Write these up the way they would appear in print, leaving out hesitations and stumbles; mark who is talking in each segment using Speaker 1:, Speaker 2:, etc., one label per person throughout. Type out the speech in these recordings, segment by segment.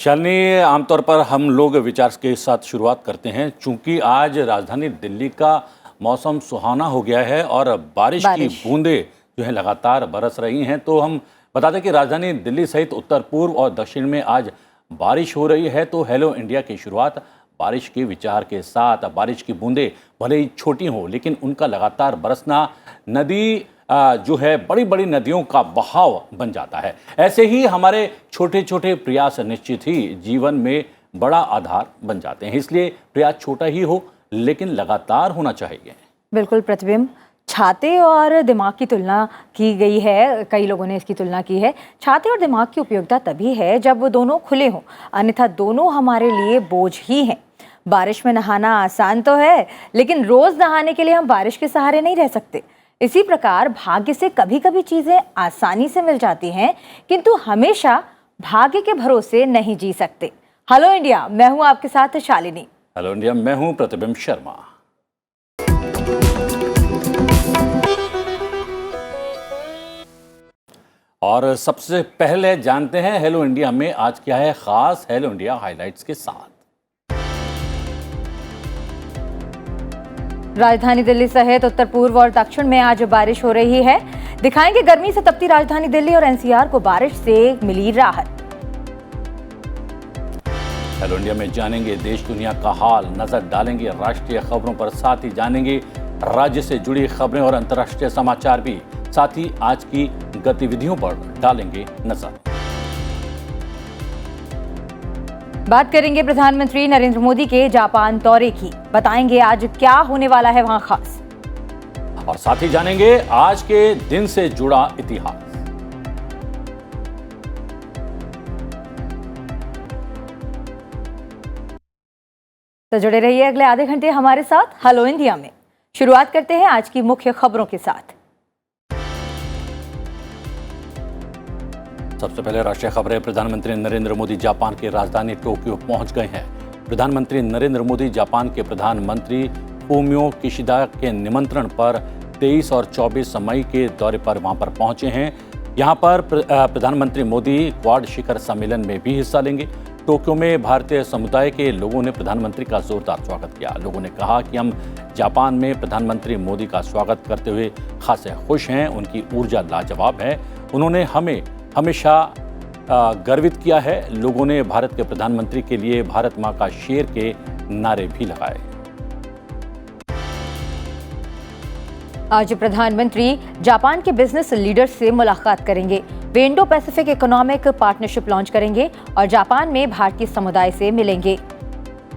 Speaker 1: शालिनी, आमतौर पर हम लोग विचार के साथ शुरुआत करते हैं। चूंकि आज राजधानी दिल्ली का मौसम सुहाना हो गया है और बारिश की बूंदें जो है लगातार बरस रही हैं, तो हम बता दें कि राजधानी दिल्ली सहित उत्तर पूर्व और दक्षिण में आज बारिश हो रही है। तो हेलो इंडिया की शुरुआत बारिश के विचार के साथ। बारिश की बूंदें भले ही छोटी हों, लेकिन उनका लगातार बरसना नदी जो है बड़ी बड़ी नदियों का बहाव बन जाता है। ऐसे ही हमारे छोटे छोटे प्रयास निश्चित ही जीवन में बड़ा आधार बन जाते हैं। इसलिए प्रयास छोटा ही हो, लेकिन लगातार होना चाहिए। बिल्कुल
Speaker 2: प्रतिबिंब, छाते और दिमाग की तुलना की गई है, कई लोगों ने इसकी तुलना की है। छाते और दिमाग की उपयोगिता तभी है जब वो दोनों खुले हों, अन्यथा दोनों हमारे लिए बोझ ही हैं। बारिश में नहाना आसान तो है, लेकिन रोज नहाने के लिए हम बारिश के सहारे नहीं रह सकते। इसी प्रकार भाग्य से कभी कभी चीजें आसानी से मिल जाती हैं, किंतु हमेशा भाग्य के भरोसे नहीं जी सकते। हेलो इंडिया, मैं हूं आपके साथ शालिनी।
Speaker 1: हेलो इंडिया, मैं हूं प्रतिबिंब शर्मा। और सबसे पहले जानते हैं हेलो इंडिया में आज क्या है खास। हेलो इंडिया हाइलाइट्स के साथ।
Speaker 2: राजधानी दिल्ली सहित उत्तर पूर्व और दक्षिण में आज बारिश हो रही है। दिखाएंगे गर्मी से तपती राजधानी दिल्ली और एनसीआर को बारिश से मिली राहत।
Speaker 1: हेलो इंडिया में जानेंगे देश दुनिया का हाल, नजर डालेंगे राष्ट्रीय खबरों पर, साथ ही जानेंगे राज्य से जुड़ी खबरें और अंतर्राष्ट्रीय समाचार भी। साथ ही आज की गतिविधियों पर डालेंगे नजर।
Speaker 2: बात करेंगे प्रधानमंत्री नरेंद्र मोदी के जापान दौरे की, बताएंगे आज क्या होने वाला है वहां खास।
Speaker 1: और साथ ही जानेंगे आज के दिन से जुड़ा इतिहास।
Speaker 2: तो जुड़े रहिए अगले आधे घंटे हमारे साथ हेलो इंडिया में। शुरुआत करते हैं आज की मुख्य खबरों के साथ।
Speaker 1: सबसे पहले राष्ट्रीय खबरें। प्रधानमंत्री नरेंद्र मोदी जापान की राजधानी टोक्यो पहुंच गए हैं। प्रधानमंत्री नरेंद्र मोदी जापान के प्रधानमंत्री फूमियो किशिदा के निमंत्रण पर 23 और 24 मई के दौरे पर वहां पर पहुंचे हैं। यहां पर प्रधानमंत्री मोदी क्वाड शिखर सम्मेलन में भी हिस्सा लेंगे। टोक्यो में भारतीय समुदाय के लोगों ने प्रधानमंत्री का जोरदार स्वागत किया। लोगों ने कहा कि हम जापान में प्रधानमंत्री मोदी का स्वागत करते हुए खासे खुश हैं। उनकी ऊर्जा लाजवाब है। उन्होंने हमें हमेशा गर्वित किया है। लोगों ने भारत के प्रधानमंत्री के लिए भारत मां का शेर के नारे भी लगाए।
Speaker 2: आज प्रधानमंत्री जापान के बिजनेस लीडर्स से मुलाकात करेंगे। वे Indo Pacific economic partnership launch करेंगे और जापान में भारतीय समुदाय से मिलेंगे।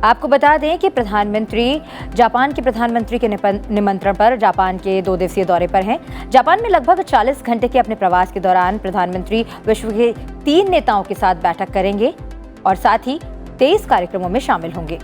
Speaker 2: आपको बता दें कि प्रधानमंत्री जापान के प्रधानमंत्री के निमंत्रण पर जापान के 2 दिवसीय दौरे पर हैं। जापान में लगभग 40 घंटे के अपने प्रवास के दौरान प्रधानमंत्री विश्व के 3 नेताओं के साथ बैठक करेंगे और साथ ही 23 कार्यक्रमों में शामिल होंगे।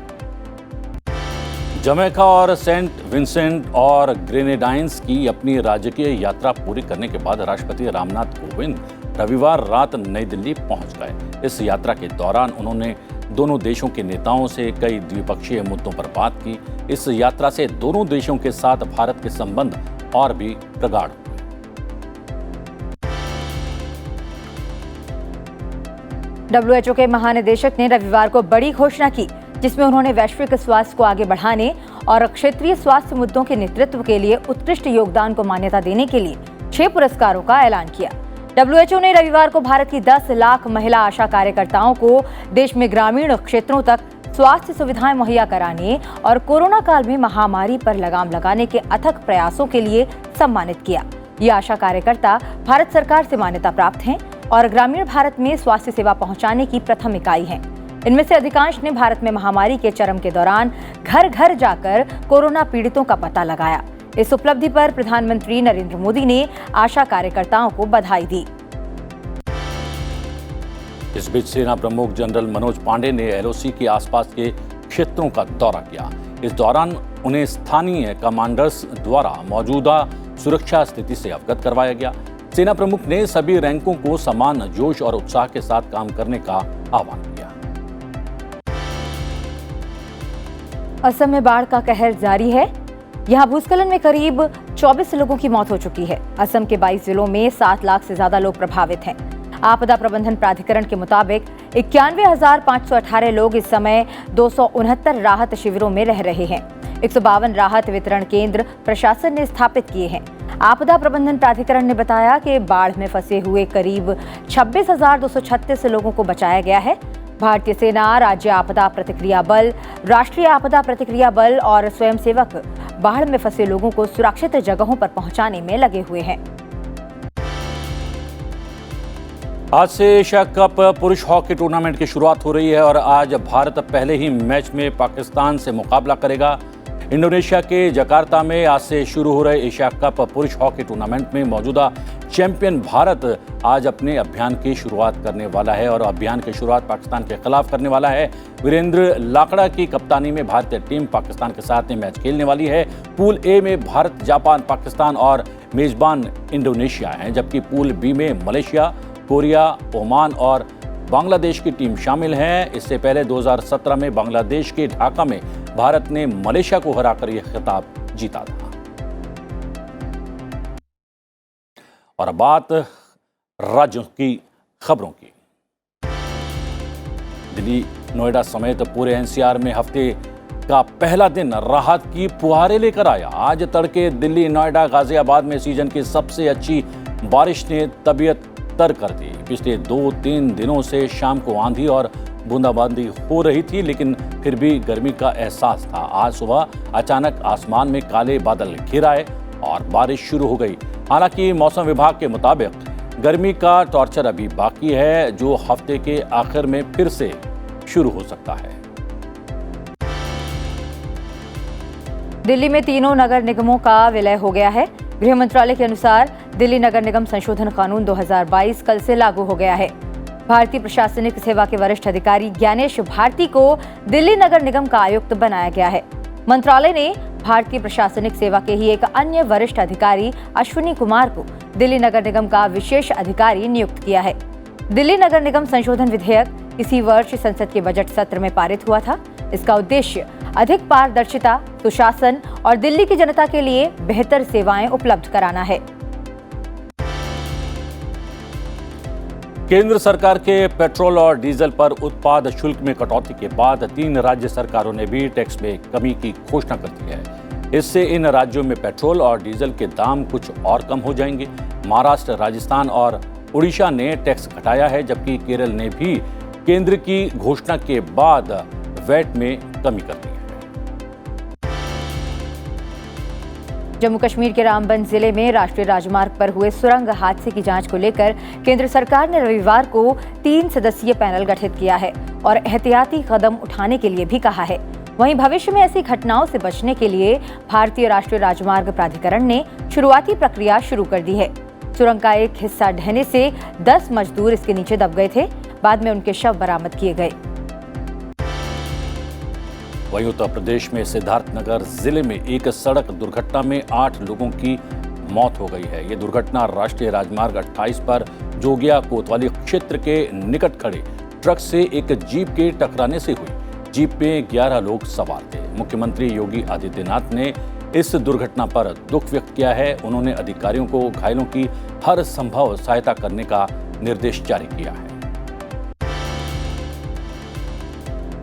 Speaker 1: जमैका और सेंट विंसेंट और ग्रेनेडाइंस की अपनी राजकीय यात्रा पूरी करने के बाद राष्ट्रपति रामनाथ कोविंद रविवार रात नई दिल्ली पहुंच गए। इस यात्रा के दौरान उन्होंने दोनों देशों के नेताओं से कई द्विपक्षीय मुद्दों पर बात की। इस यात्रा से दोनों देशों के साथ भारत के संबंध और भी प्रगाढ़ हुए।
Speaker 2: WHO के महानिदेशक ने रविवार को बड़ी घोषणा की, जिसमें उन्होंने वैश्विक स्वास्थ्य को आगे बढ़ाने और क्षेत्रीय स्वास्थ्य मुद्दों के नेतृत्व के लिए उत्कृष्ट योगदान को मान्यता देने के लिए 6 पुरस्कारों का ऐलान किया। WHO ने रविवार को भारत की 10 लाख महिला आशा कार्यकर्ताओं को देश में ग्रामीण क्षेत्रों तक स्वास्थ्य सुविधाएं मुहैया कराने और कोरोना काल में महामारी पर लगाम लगाने के अथक प्रयासों के लिए सम्मानित किया। ये आशा कार्यकर्ता भारत सरकार से मान्यता प्राप्त हैं और ग्रामीण भारत में स्वास्थ्य सेवा पहुंचाने की प्रथम इकाई हैं। इनमें से अधिकांश ने भारत में महामारी के चरम के दौरान घर घर जाकर कोरोना पीड़ितों का पता लगाया। इस उपलब्धि पर प्रधानमंत्री नरेंद्र मोदी ने आशा कार्यकर्ताओं को बधाई दी।
Speaker 1: इस बीच सेना प्रमुख जनरल मनोज पांडे ने LOC के आसपास के क्षेत्रों का दौरा किया। इस दौरान उन्हें स्थानीय कमांडर्स द्वारा मौजूदा सुरक्षा स्थिति से अवगत करवाया गया। सेना प्रमुख ने सभी रैंकों को समान जोश और उत्साह के साथ काम करने का आह्वान किया।
Speaker 2: असम में बाढ़ का कहर जारी है। यहाँ भूस्खलन में करीब 24 लोगों की मौत हो चुकी है। असम के 22 जिलों में 7 लाख से ज्यादा लोग प्रभावित हैं। आपदा प्रबंधन प्राधिकरण के मुताबिक 91,518 लोग इस समय 269 राहत शिविरों में रह रहे हैं। 152 राहत वितरण केंद्र प्रशासन ने स्थापित किए हैं। आपदा प्रबंधन प्राधिकरण ने बताया कि बाढ़ में फंसे हुए करीब 26,236 लोगों को बचाया गया है। भारतीय सेना, राज्य आपदा प्रतिक्रिया बल, राष्ट्रीय आपदा प्रतिक्रिया बल और स्वयंसेवक बाढ़ में फंसे लोगों को सुरक्षित जगहों पर पहुंचाने में लगे हुए हैं।
Speaker 1: आज से एशिया कप पुरुष हॉकी टूर्नामेंट की शुरुआत हो रही है और आज भारत पहले ही मैच में पाकिस्तान से मुकाबला करेगा। इंडोनेशिया के जकार्ता में आज से शुरू हो रहे एशिया कप पुरुष हॉकी टूर्नामेंट में मौजूदा चैंपियन भारत आज अपने अभियान की शुरुआत करने वाला है और अभियान की शुरुआत पाकिस्तान के खिलाफ करने वाला है। वीरेंद्र लाकड़ा की कप्तानी में भारतीय टीम पाकिस्तान के साथ में मैच खेलने वाली है। पूल ए में भारत, जापान, पाकिस्तान और मेजबान इंडोनेशिया हैं, जबकि पूल बी में मलेशिया, कोरिया, ओमान और बांग्लादेश की टीम शामिल हैं। इससे पहले 2017 में बांग्लादेश के ढाका में भारत ने मलेशिया को हराकर यह खिताब जीता था। और अब बात राज्यों की खबरों की। दिल्ली, नोएडा समेत पूरे एनसीआर में हफ्ते का पहला दिन राहत की फुहारें लेकर आया। आज तड़के दिल्ली, नोएडा, गाजियाबाद में सीजन की सबसे अच्छी बारिश ने तबीयत तर कर दी। पिछले 2-3 दिनों से शाम को आंधी और बूंदाबांदी हो रही थी, लेकिन फिर भी गर्मी का एहसास था। आज सुबह अचानक आसमान में काले बादल घिर आए और बारिश शुरू हो गई। हालांकि मौसम विभाग के मुताबिक गर्मी का टॉर्चर अभी बाकी है, जो हफ्ते के आखिर में फिर से शुरू हो सकता है।
Speaker 2: दिल्ली में तीनों नगर निगमों का विलय हो गया है। गृह मंत्रालय के अनुसार दिल्ली नगर निगम संशोधन कानून 2022 कल से लागू हो गया है। भारतीय प्रशासनिक सेवा के वरिष्ठ अधिकारी ज्ञानेश भारती को दिल्ली नगर निगम का आयुक्त बनाया गया है। मंत्रालय ने भारतीय प्रशासनिक सेवा के ही एक अन्य वरिष्ठ अधिकारी अश्विनी कुमार को दिल्ली नगर निगम का विशेष अधिकारी नियुक्त किया है। दिल्ली नगर निगम संशोधन विधेयक इसी वर्ष संसद के बजट सत्र में पारित हुआ था। इसका उद्देश्य अधिक पारदर्शिता, सुशासन और दिल्ली की जनता के लिए बेहतर सेवाएं उपलब्ध कराना है।
Speaker 1: केंद्र सरकार के पेट्रोल और डीजल पर उत्पाद शुल्क में कटौती के बाद 3 राज्य सरकारों ने भी टैक्स में कमी की घोषणा कर दी है। इससे इन राज्यों में पेट्रोल और डीजल के दाम कुछ और कम हो जाएंगे। महाराष्ट्र, राजस्थान और उड़ीसा ने टैक्स घटाया है, जबकि केरल ने भी केंद्र की घोषणा के बाद वैट में कमी कर दी है।
Speaker 2: जम्मू कश्मीर के रामबन जिले में राष्ट्रीय राजमार्ग पर हुए सुरंग हादसे की जांच को लेकर केंद्र सरकार ने रविवार को 3 सदस्यीय पैनल गठित किया है और एहतियाती कदम उठाने के लिए भी कहा है। वहीं भविष्य में ऐसी घटनाओं से बचने के लिए भारतीय राष्ट्रीय राजमार्ग प्राधिकरण ने शुरुआती प्रक्रिया शुरू कर दी है। सुरंग का एक हिस्सा ढहने से 10 मजदूर इसके नीचे दब गए थे। बाद में उनके शव बरामद किए गए।
Speaker 1: वहीं उत्तर प्रदेश में सिद्धार्थनगर जिले में एक सड़क दुर्घटना में 8 लोगों की मौत हो गई है। ये दुर्घटना राष्ट्रीय राजमार्ग 28 पर जोगिया कोतवाली क्षेत्र के निकट खड़े ट्रक से एक जीप के टकराने से हुई। जीप में 11 लोग सवार थे। मुख्यमंत्री योगी आदित्यनाथ ने इस दुर्घटना पर दुख व्यक्त किया है। उन्होंने अधिकारियों को घायलों की हर संभव सहायता करने का निर्देश जारी किया है।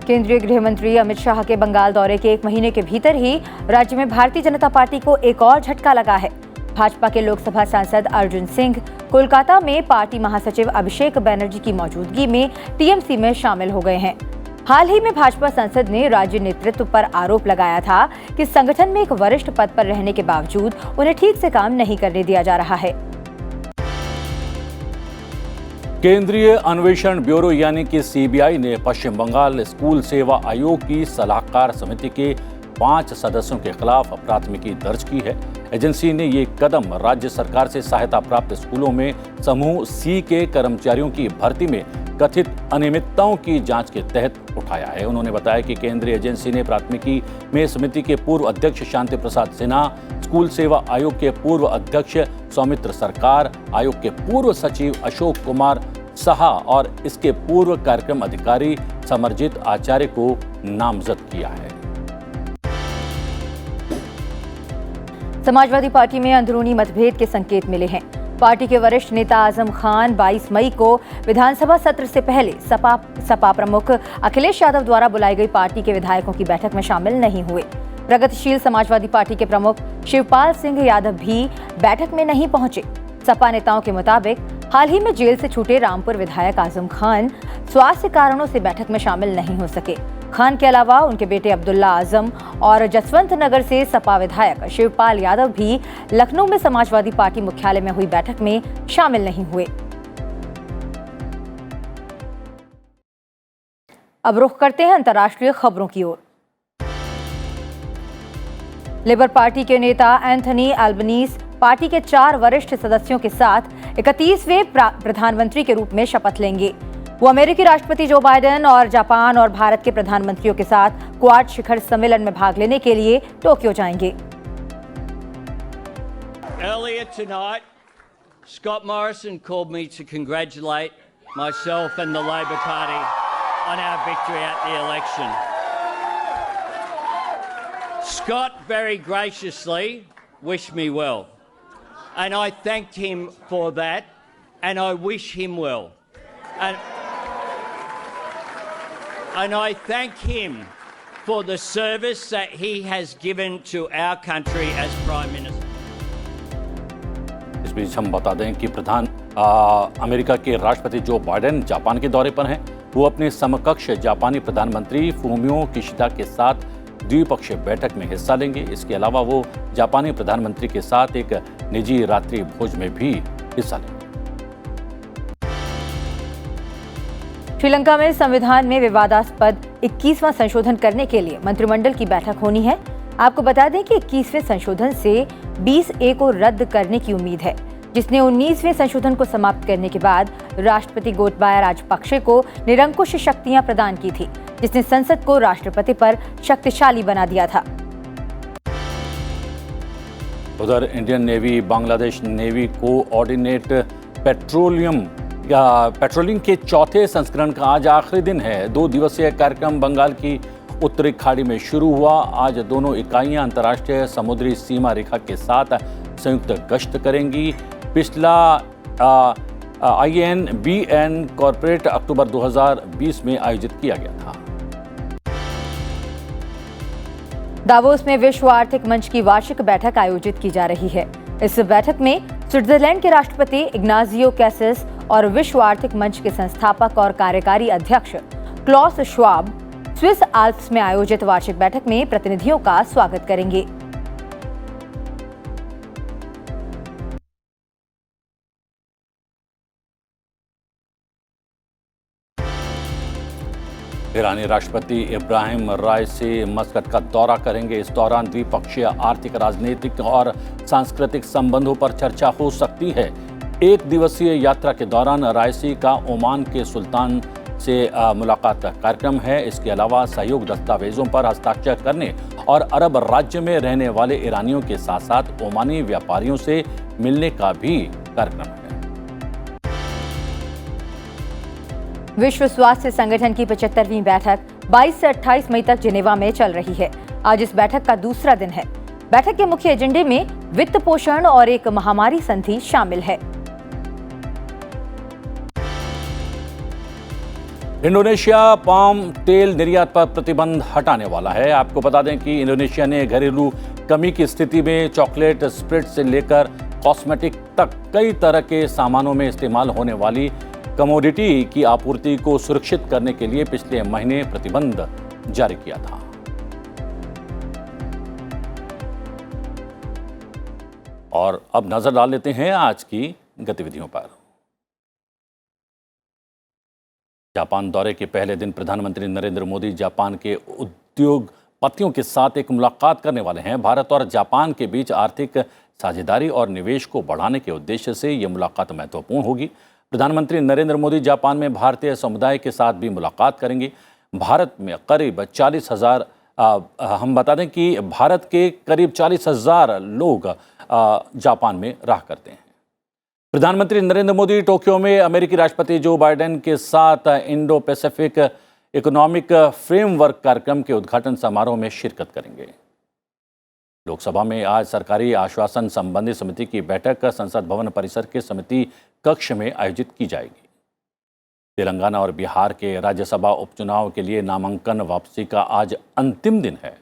Speaker 2: केंद्रीय गृह मंत्री अमित शाह के बंगाल दौरे के 1 महीने के भीतर ही राज्य में भारतीय जनता पार्टी को एक और झटका लगा है। भाजपा के लोकसभा सांसद अर्जुन सिंह कोलकाता में पार्टी महासचिव अभिषेक बनर्जी की मौजूदगी में टीएमसी में शामिल हो गए हैं। हाल ही में भाजपा सांसद ने राज्य नेतृत्व पर आरोप लगाया था कि संगठन में एक वरिष्ठ पद पर रहने के बावजूद उन्हें ठीक से काम नहीं करने दिया जा रहा है।
Speaker 1: केंद्रीय अन्वेषण ब्यूरो यानी कि सीबीआई ने पश्चिम बंगाल स्कूल सेवा आयोग की सलाहकार समिति के 5 सदस्यों के खिलाफ प्राथमिकी दर्ज की है। एजेंसी ने ये कदम राज्य सरकार से सहायता प्राप्त स्कूलों में समूह सी के कर्मचारियों की भर्ती में कथित अनियमितताओं की जांच के तहत उठाया है। उन्होंने बताया कि केंद्रीय एजेंसी ने प्राथमिकी में समिति के पूर्व अध्यक्ष शांति प्रसाद सिन्हा, स्कूल सेवा आयोग के पूर्व अध्यक्ष सौमित्र सरकार, आयोग के पूर्व सचिव अशोक कुमार साहा और इसके पूर्व कार्यक्रम अधिकारी समरजीत आचार्य को नामजद किया है।
Speaker 2: समाजवादी पार्टी में अंदरूनी मतभेद के संकेत मिले हैं। पार्टी के वरिष्ठ नेता आजम खान 22 मई को विधानसभा सत्र से पहले सपा प्रमुख अखिलेश यादव द्वारा बुलाई गई पार्टी के विधायकों की बैठक में शामिल नहीं हुए। प्रगतिशील समाजवादी पार्टी के प्रमुख शिवपाल सिंह यादव भी बैठक में नहीं पहुंचे। सपा नेताओं के मुताबिक हाल ही में जेल से छूटे रामपुर विधायक आजम खान स्वास्थ्य कारणों से बैठक में शामिल नहीं हो सके। खान के अलावा उनके बेटे अब्दुल्ला आजम और जसवंत नगर से सपा विधायक शिवपाल यादव भी लखनऊ में समाजवादी पार्टी मुख्यालय में हुई बैठक में शामिल नहीं हुए। अब रुख करते हैं अंतर्राष्ट्रीय खबरों की ओर। लेबर पार्टी के नेता एंथनी अल्बनीज पार्टी के 4 वरिष्ठ सदस्यों के साथ 31वें प्रधानमंत्री के रूप में शपथ लेंगे। वो अमेरिकी राष्ट्रपति जो बाइडेन और जापान और भारत के प्रधानमंत्रियों के साथ क्वाड शिखर सम्मेलन में भाग लेने के लिए टोक्यो जाएंगे।
Speaker 3: Earlier tonight, Scott Morrison called me to congratulate myself and the Labor Party on our victory at the election. Scott very graciously wished me well, and I thanked him for that, and I wish him well. And I thank him for the service that he has given to our country as Prime Minister.
Speaker 1: इस बीच हम बता दें कि America के राष्ट्रपति Joe Biden Japan के दौरे पर हैं। वो अपने समकक्ष जापानी प्रधानमंत्री फूमियो किशिदा के साथ द्विपक्षीय बैठक में हिस्सा लेंगे। इसके अलावा वो जापानी प्रधानमंत्री के साथ एक निजी रात्रि भोज में भी हिस्सा लेंगे।
Speaker 2: श्रीलंका में संविधान में विवादास्पद 21वां संशोधन करने के लिए मंत्रिमंडल की बैठक होनी है। आपको बता दें कि 21वें संशोधन से 20A को रद्द करने की उम्मीद है, जिसने 19वें संशोधन को समाप्त करने के बाद राष्ट्रपति गोटबाया राजपक्षे को निरंकुश शक्तियां प्रदान की थी, जिसने संसद को राष्ट्रपति पर शक्तिशाली बना दिया था।
Speaker 1: उधर Indian navy Bangladesh navy coordinate patrolling के चौथे संस्करण का आज आखिरी दिन है। 2 दिवसीय कार्यक्रम बंगाल की उत्तरी खाड़ी में शुरू हुआ। आज दोनों इकाइयां अंतर्राष्ट्रीय समुद्री सीमा रेखा के साथ संयुक्त गश्त करेंगी। पिछला INBN कॉर्पोरेट अक्टूबर 2020 में आयोजित किया गया था।
Speaker 2: दावोस में विश्व आर्थिक मंच की वार्षिक बैठक आयोजित की जा रही है। इस बैठक में स्विट्जरलैंड के राष्ट्रपति इग्नाजियो कैसेस और विश्व आर्थिक मंच के संस्थापक और कार्यकारी अध्यक्ष क्लॉस श्वाब स्विस आल्प्स में आयोजित वार्षिक बैठक में प्रतिनिधियों का स्वागत करेंगे।
Speaker 1: ईरानी राष्ट्रपति इब्राहिम राइसी मस्कट का दौरा करेंगे। इस दौरान द्विपक्षीय आर्थिक, राजनीतिक और सांस्कृतिक संबंधों पर चर्चा हो सकती है। 1 दिवसीय यात्रा के दौरान राइसी का ओमान के सुल्तान से मुलाकात का कार्यक्रम है। इसके अलावा सहयोग दस्तावेजों पर हस्ताक्षर करने और अरब राज्य में रहने वाले ईरानियों के साथ साथ ओमानी व्यापारियों से मिलने का भी कार्यक्रम है।
Speaker 2: विश्व स्वास्थ्य संगठन की 75वीं बैठक 22 से 28 मई तक जिनेवा में चल रही है। आज इस बैठक का दूसरा दिन है। बैठक के मुख्य एजेंडे में वित्त पोषण और एक महामारी संधि शामिल है।
Speaker 1: इंडोनेशिया पाम तेल निर्यात पर प्रतिबंध हटाने वाला है। आपको बता दें कि इंडोनेशिया ने घरेलू कमी की स्थिति में चॉकलेट, स्प्रिट से लेकर कॉस्मेटिक तक कई तरह के सामानों में इस्तेमाल होने वाली कमोडिटी की आपूर्ति को सुरक्षित करने के लिए पिछले महीने प्रतिबंध जारी किया था। और अब नजर डाल लेते हैं आज की गतिविधियों पर। जापान दौरे के पहले दिन प्रधानमंत्री नरेंद्र मोदी जापान के उद्योगपतियों के साथ एक मुलाकात करने वाले हैं। भारत और जापान के बीच आर्थिक साझेदारी और निवेश को बढ़ाने के उद्देश्य से ये मुलाकात महत्वपूर्ण होगी। प्रधानमंत्री नरेंद्र मोदी जापान में भारतीय समुदाय के साथ भी मुलाकात करेंगे। भारत में करीब 40,000 हम बता दें कि भारत के करीब 40,000 लोग जापान में रहा करते हैं। प्रधानमंत्री नरेंद्र मोदी टोक्यो में अमेरिकी राष्ट्रपति जो बाइडेन के साथ इंडो पैसिफिक इकोनॉमिक फ्रेमवर्क कार्यक्रम के उद्घाटन समारोह में शिरकत करेंगे। लोकसभा में आज सरकारी आश्वासन संबंधी समिति की बैठक संसद भवन परिसर के समिति कक्ष में आयोजित की जाएगी। तेलंगाना और बिहार के राज्यसभा उपचुनाव के लिए नामांकन वापसी का आज अंतिम दिन है।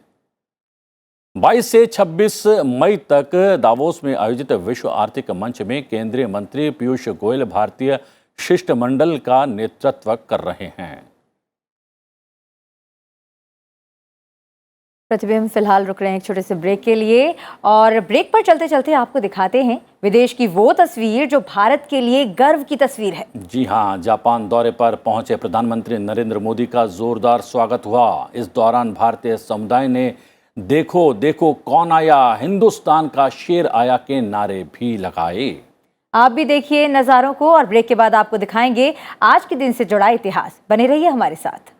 Speaker 1: 22 से 26 मई तक दावोस में आयोजित विश्व आर्थिक मंच में केंद्रीय मंत्री पीयूष गोयल भारतीय शिष्टमंडल का नेतृत्व कर रहे हैं।
Speaker 2: प्रतिबिंब फिलहाल रुक रहे हैं एक छोटे से ब्रेक के लिए, और ब्रेक पर चलते चलते आपको दिखाते हैं विदेश की वो तस्वीर जो भारत के लिए गर्व की तस्वीर है।
Speaker 1: जी हां, जापान दौरे पर पहुंचे प्रधानमंत्री नरेंद्र मोदी का जोरदार स्वागत हुआ। इस दौरान भारतीय समुदाय ने देखो देखो कौन आया, हिंदुस्तान का शेर आया के नारे भी लगाए।
Speaker 2: आप भी देखिए नज़ारों को, और ब्रेक के बाद आपको दिखाएंगे आज के दिन से जुड़ा इतिहास। बने रहिए हमारे साथ।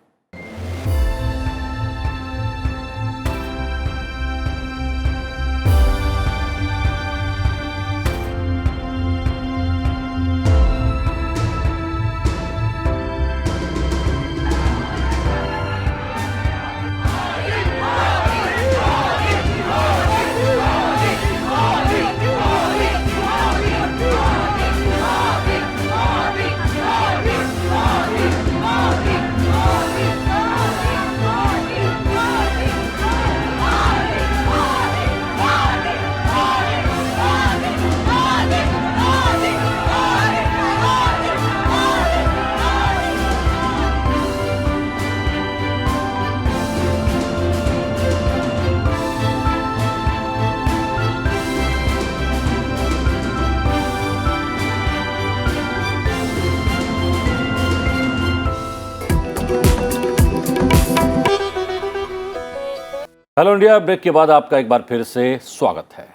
Speaker 1: हेलो इंडिया ब्रेक के बाद आपका एक बार फिर से स्वागत है।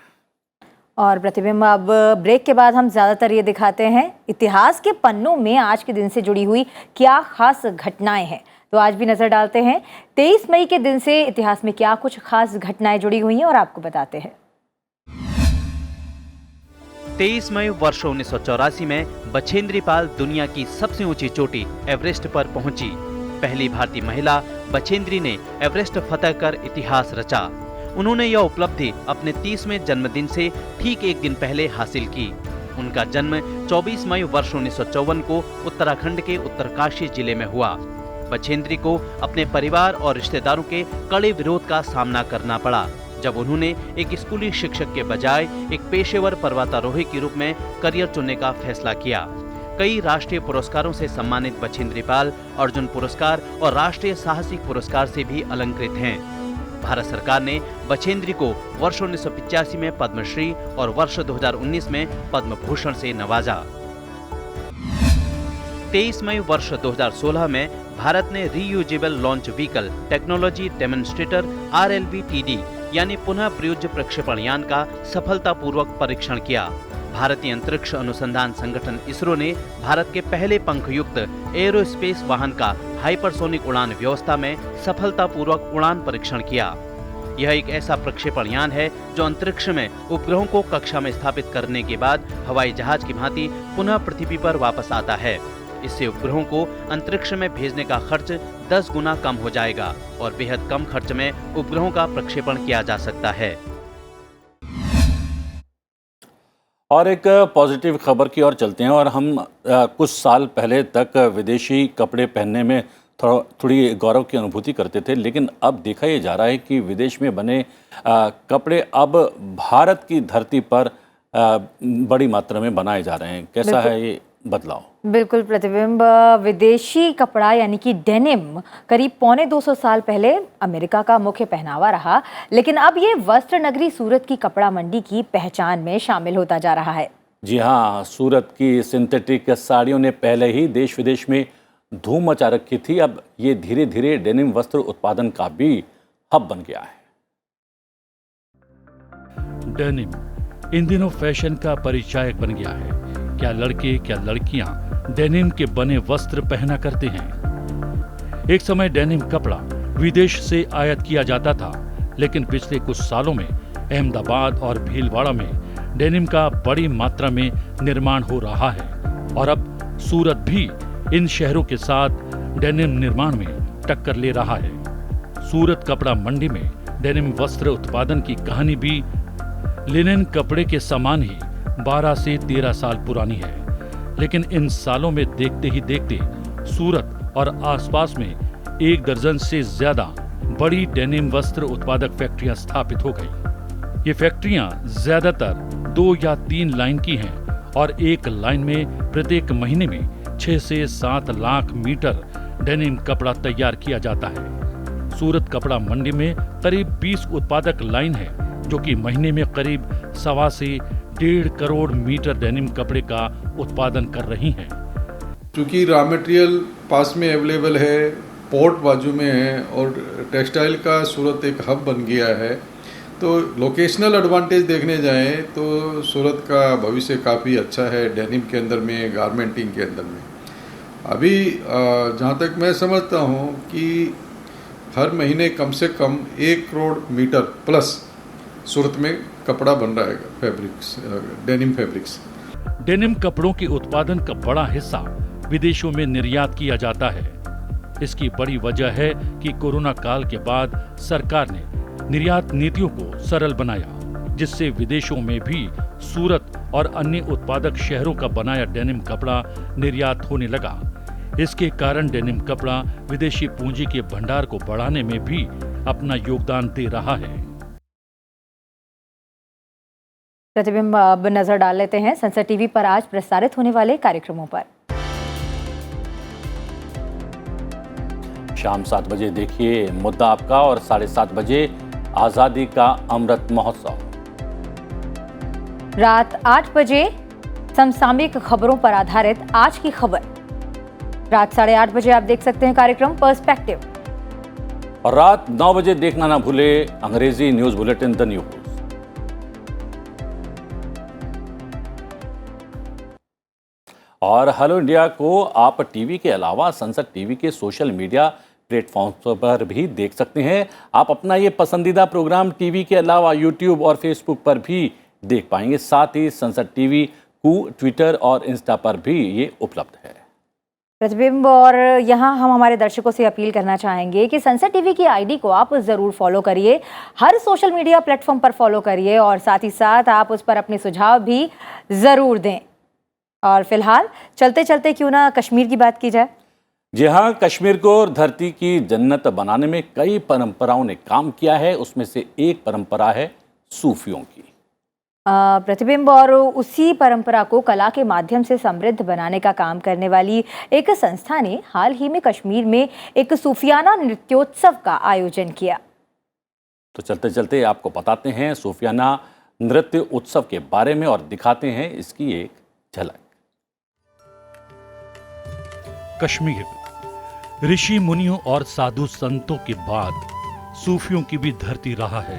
Speaker 2: और प्रतिबिंब, अब ब्रेक के बाद हम ज़्यादातर ये दिखाते हैं इतिहास के पन्नों में आज के दिन से जुड़ी हुई क्या खास घटनाएं हैं। तो आज भी नज़र डालते हैं 23 मई के दिन से इतिहास में क्या कुछ खास घटनाएं जुड़ी हुई हैं और आपको बताते हैं।
Speaker 4: 23 मई वर्ष 1984 में बछेंद्री पाल दुनिया की सबसे ऊंची चोटी एवरेस्ट पर पहुंची। पहली भारतीय महिला बछेंद्री ने एवरेस्ट फतह कर इतिहास रचा। उन्होंने यह उपलब्धि अपने 30वें जन्मदिन से ठीक एक दिन पहले हासिल की। उनका जन्म 24 मई वर्ष 1954 को उत्तराखंड के उत्तरकाशी जिले में हुआ। बछेंद्री को अपने परिवार और रिश्तेदारों के कड़े विरोध का सामना करना पड़ा जब उन्होंने एक स्कूली शिक्षक के बजाय एक पेशेवर पर्वतारोही के रूप में करियर चुनने का फैसला किया। कई राष्ट्रीय पुरस्कारों से सम्मानित बछेंद्री पाल अर्जुन पुरस्कार और राष्ट्रीय साहसिक पुरस्कार से भी अलंकृत हैं। भारत सरकार ने बछेंद्री को वर्ष 1985 में पद्मश्री और वर्ष 2019 में पद्म भूषण से नवाजा। 23 मई वर्ष 2016 में भारत ने reusable launch vehicle technology demonstrator RLV-TD यानी पुनः प्रयोज्य प्रक्षेपण यान का सफलतापूर्वक परीक्षण किया। भारतीय अंतरिक्ष अनुसंधान संगठन इसरो ने भारत के पहले पंखयुक्त एरोस्पेस वाहन का हाइपरसोनिक उड़ान व्यवस्था में सफलतापूर्वक उड़ान परीक्षण किया। यह एक ऐसा प्रक्षेपण यान है जो अंतरिक्ष में उपग्रहों को कक्षा में स्थापित करने के बाद हवाई जहाज की भांति पुनः पृथ्वी पर वापस आता है। इससे उपग्रहों को अंतरिक्ष में भेजने का खर्च 10 गुना कम हो जाएगा और बेहद कम खर्च में उपग्रहों का प्रक्षेपण किया जा सकता है।
Speaker 1: और एक पॉजिटिव खबर की ओर चलते हैं, और हम कुछ साल पहले तक विदेशी कपड़े पहनने में थोड़ी गौरव की अनुभूति करते थे, लेकिन अब देखा ये जा रहा है कि विदेश में बने कपड़े अब भारत की धरती पर बड़ी मात्रा में बनाए जा रहे हैं। कैसा है ये बदलाव?
Speaker 2: बिल्कुल प्रतिबिंब, विदेशी कपड़ा यानी कि डेनिम करीब 250 साल पहले अमेरिका का मुख्य पहनावा रहा, लेकिन अब ये वस्त्र नगरी सूरत की कपड़ा मंडी की पहचान में शामिल होता जा रहा है।
Speaker 1: जी हाँ, सूरत की सिंथेटिक साड़ियों ने पहले ही देश विदेश में धूम मचा रखी थी। अब ये धीरे धीरे डेनिम वस्त्र उत्पादन का भी हब बन गया है।
Speaker 5: डेनिम इन दिनों फैशन का परिचायक बन गया है। क्या लड़के क्या लड़कियां डेनिम के बने वस्त्र पहना करते हैं। एक समय डेनिम कपड़ा विदेश से आयात किया जाता था, लेकिन पिछले कुछ सालों में अहमदाबाद और भीलवाड़ा में डेनिम का बड़ी मात्रा में निर्माण हो रहा है और अब सूरत भी इन शहरों के साथ डेनिम निर्माण में टक्कर ले रहा है। सूरत कपड़ा मंडी में डेनिम वस्त्र उत्पादन की कहानी भी लिनन कपड़े के समान ही 12 से 13 साल पुरानी है, लेकिन इन सालों में देखते ही देखते सूरत और आसपास में 1 दर्जन से ज्यादा बड़ी डेनिम वस्त्र उत्पादक फैक्ट्रियां स्थापित हो गई। ये फैक्ट्रियां ज्यादातर 2 या 3 लाइन की हैं और एक लाइन में प्रत्येक महीने में 6 से 7 लाख मीटर डेनिम कपड़ा तैयार किया जाता है। सूरत कपड़ा मंडी में करीब 20 उत्पादक लाइन है, जो कि महीने में करीब 1.25 से 1.5 करोड़ मीटर डेनिम कपड़े का उत्पादन कर रही हैं।
Speaker 6: क्योंकि रॉ मटेरियल पास में अवेलेबल है, पोर्ट बाजू में है और टेक्सटाइल का सूरत एक हब बन गया है, तो लोकेशनल एडवांटेज देखने जाएं तो सूरत का भविष्य काफ़ी अच्छा है डेनिम के अंदर में, गारमेंटिंग के अंदर में। अभी जहाँ तक मैं समझता हूँ कि हर महीने कम से कम 1 करोड़ मीटर प्लस सूरत में कपड़ा बन रहा है, फैब्रिक्स, डेनिम फैब्रिक्स।
Speaker 5: डेनिम कपड़ों के उत्पादन का बड़ा हिस्सा विदेशों में निर्यात किया जाता है। इसकी बड़ी वजह है कि कोरोना काल के बाद सरकार ने निर्यात नीतियों को सरल बनाया, जिससे विदेशों में भी सूरत और अन्य उत्पादक शहरों का बनाया डेनिम कपड़ा निर्यात होने लगा। इसके कारण डेनिम कपड़ा विदेशी पूंजी के भंडार को बढ़ाने में भी अपना योगदान दे रहा है।
Speaker 2: प्रतिबिंब अब नजर डाल लेते हैं संसद टीवी पर आज प्रसारित होने वाले कार्यक्रमों पर।
Speaker 1: शाम 7 बजे देखिए मुद्दा आपका और 7:30 बजे आजादी का अमृत महोत्सव।
Speaker 2: रात 8 बजे समसामयिक खबरों पर आधारित आज की खबर। रात 8:30 बजे आप देख सकते हैं कार्यक्रम पर्सपेक्टिव।
Speaker 1: और रात 9 बजे देखना ना भूले अंग्रेजी न्यूज बुलेटिन द न्यूज। और हेलो इंडिया को आप टीवी के अलावा संसद टीवी के सोशल मीडिया प्लेटफॉर्म्स पर भी देख सकते हैं। आप अपना ये पसंदीदा प्रोग्राम टीवी के अलावा यूट्यूब और फेसबुक पर भी देख पाएंगे। साथ ही संसद टीवी को ट्विटर और इंस्टा पर भी ये उपलब्ध है।
Speaker 2: प्रतिबिंब, और यहाँ हम हमारे दर्शकों से अपील करना चाहेंगे कि संसद टीवी की आईडी को आप ज़रूर फॉलो करिए, हर सोशल मीडिया प्लेटफॉर्म पर फॉलो करिए और साथ ही साथ आप उस पर अपने सुझाव भी ज़रूर दें। और फिलहाल चलते चलते क्यों ना कश्मीर की बात की जाए।
Speaker 1: जी हाँ, कश्मीर को धरती की जन्नत बनाने में कई परंपराओं ने काम किया है। उसमें से एक परंपरा है सूफियों की।
Speaker 2: प्रतिबिंब, और उसी परंपरा को कला के माध्यम से समृद्ध बनाने का काम करने वाली एक संस्था ने हाल ही में कश्मीर में एक सूफियाना नृत्योत्सव का आयोजन किया।
Speaker 1: तो चलते चलते आपको बताते हैं सूफियाना नृत्य उत्सव के बारे में और दिखाते हैं इसकी एक झलक।
Speaker 5: कश्मीर ऋषि मुनियों और साधु संतों के बाद सूफियों की भी धरती रहा है।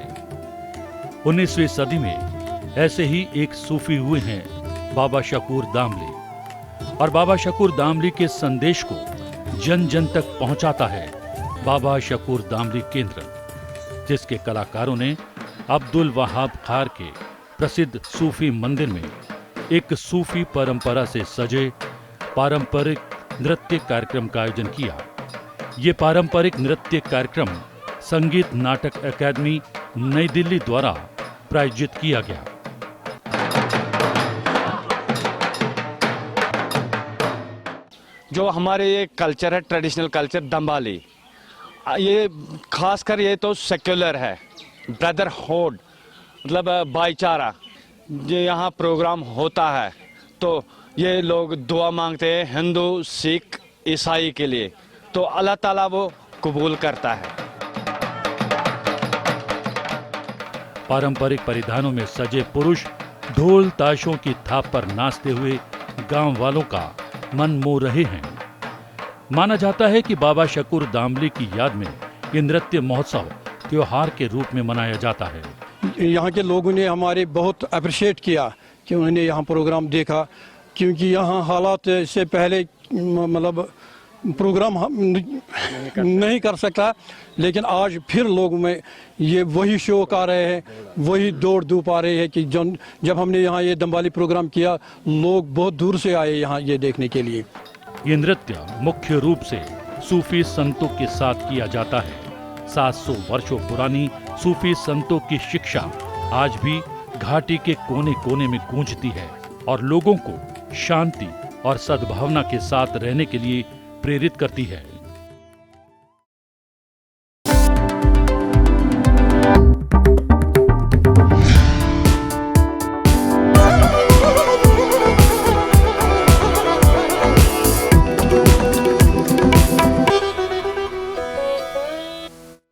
Speaker 5: 19वीं सदी में ऐसे ही एक सूफी हुए हैं बाबा शकूर दामली, और बाबा शकूर दामली के संदेश को जन जन तक पहुंचाता है बाबा शकूर दामली केंद्र, जिसके कलाकारों ने अब्दुल वहाब खार के प्रसिद्ध सूफी मंदिर में एक सूफी परंपरा से सजे पारंपरिक नृत्य कार्यक्रम का आयोजन किया। ये पारंपरिक नृत्य कार्यक्रम संगीत नाटक अकादमी नई दिल्ली द्वारा प्रायोजित किया गया।
Speaker 7: जो हमारे ये कल्चर है, ट्रेडिशनल कल्चर दंबाली, ये खासकर ये तो सेक्युलर है, ब्रदरहुड मतलब भाईचारा। ये यहाँ प्रोग्राम होता है तो ये लोग दुआ मांगते हैं हिंदू, सिख, ईसाई के लिए, तो अल्लाह ताला वो कबूल करता है।
Speaker 5: पारंपरिक परिधानों में सजे पुरुष ढोल ताशों की थाप पर नाचते हुए गांव वालों का मन मोह रहे हैं। माना जाता है कि बाबा शकूर दामली की याद में ये नृत्य महोत्सव त्योहार के रूप में मनाया जाता है।
Speaker 8: यहाँ के लोगों ने हमारे बहुत अप्रिशिएट किया कि उन्होंने यहाँ प्रोग्राम देखा, क्योंकि यहाँ हालात से पहले मतलब प्रोग्राम नहीं कर सकता, लेकिन आज फिर लोगों में ये वही शौक आ रहे हैं, वही दौड़ धूप आ रहे हैं कि जब हमने यहाँ ये दंबाली प्रोग्राम किया, लोग बहुत दूर से आए यहाँ ये देखने के लिए।
Speaker 5: ये नृत्य मुख्य रूप से सूफी संतों के साथ किया जाता है, 700 वर्षों पुरानी सूफी संतों की शिक्षा आज भी घाटी के कोने कोने में गूंजती है और लोगों को शांति और सद्भावना के साथ रहने के लिए प्रेरित करती है।